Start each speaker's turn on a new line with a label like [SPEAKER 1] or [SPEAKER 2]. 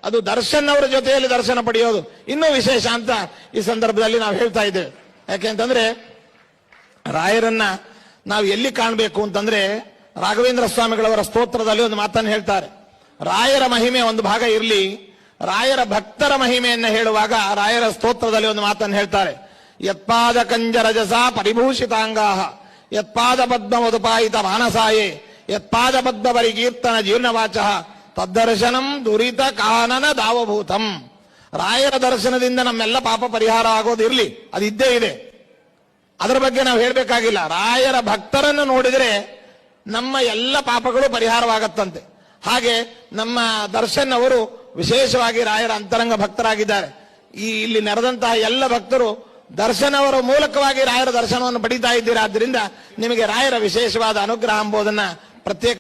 [SPEAKER 1] ಅದು ದರ್ಶನ್ ಅವರ ಜೊತೆಯಲ್ಲಿ ದರ್ಶನ ಪಡೆಯೋದು ಇನ್ನೂ ವಿಶೇಷ ಅಂತ ಈ ಸಂದರ್ಭದಲ್ಲಿ ನಾವು ಹೇಳ್ತಾ ಇದ್ದೇವೆ. ಯಾಕೆಂತಂದ್ರೆ ರಾಯರನ್ನ ನಾವು ಎಲ್ಲಿ ಕಾಣಬೇಕು ಅಂತಂದ್ರೆ ರಾಘವೇಂದ್ರ ಸ್ವಾಮಿಗಳವರ ಸ್ತೋತ್ರದಲ್ಲಿ ಒಂದು ಮಾತನ್ನು ಹೇಳ್ತಾರೆ. ರಾಯರ ಮಹಿಮೆ ಒಂದು ಭಾಗ ಇರಲಿ, ರಾಯರ ಭಕ್ತರ ಮಹಿಮೆಯನ್ನ ಹೇಳುವಾಗ ರಾಯರ ಸ್ತೋತ್ರದಲ್ಲಿ ಒಂದು ಮಾತನ್ನು ಹೇಳ್ತಾರೆ. ಯತ್ಪಾದ ಕಂಜರಜಸ ಪರಿಭೂಷಿತಾಂಗಾಹ ಯತ್ಪಾದ ಪದ್ಮ ಮಧುಪಾಯಿತ ಮಾನಸಾಯೇ ಯತ್ಪಾದ ಪದ್ಮ ಪರಿಕೀರ್ತನ ಜೀರ್ಣವಾಚ ತದ್ದರ್ಶನಂ ದುರಿತ ಕಾನನ ದಾವಭೂತಂ. ರಾಯರ ದರ್ಶನದಿಂದ ನಮ್ಮೆಲ್ಲ ಪಾಪ ಪರಿಹಾರ ಆಗೋದಿರ್ಲಿ, ಅದಿದ್ದೇ ಇದೆ, ಅದರ ಬಗ್ಗೆ ನಾವು ಹೇಳಬೇಕಾಗಿಲ್ಲ. ರಾಯರ ಭಕ್ತರನ್ನು ನೋಡಿದರೆ ನಮ್ಮ ಎಲ್ಲ ಪಾಪಗಳು ಪರಿಹಾರವಾಗತ್ತಂತೆ. ಹಾಗೆ ನಮ್ಮ ದರ್ಶನ್ ಅವರು ವಿಶೇಷವಾಗಿ ರಾಯರ ಅಂತರಂಗ ಭಕ್ತರಾಗಿದ್ದಾರೆ. ಇಲ್ಲಿ ನೆರೆದಂತಹ ಎಲ್ಲ ಭಕ್ತರು ದರ್ಶನ್ ಅವರ ಮೂಲಕವಾಗಿ ರಾಯರ ದರ್ಶನವನ್ನು ಪಡಿತಾ ಇದ್ದೀರಾ. ಆದ್ದರಿಂದ ನಿಮಗೆ ರಾಯರ ವಿಶೇಷವಾದ ಅನುಗ್ರಹ ಎಂಬುದನ್ನ ಪ್ರತ್ಯೇಕ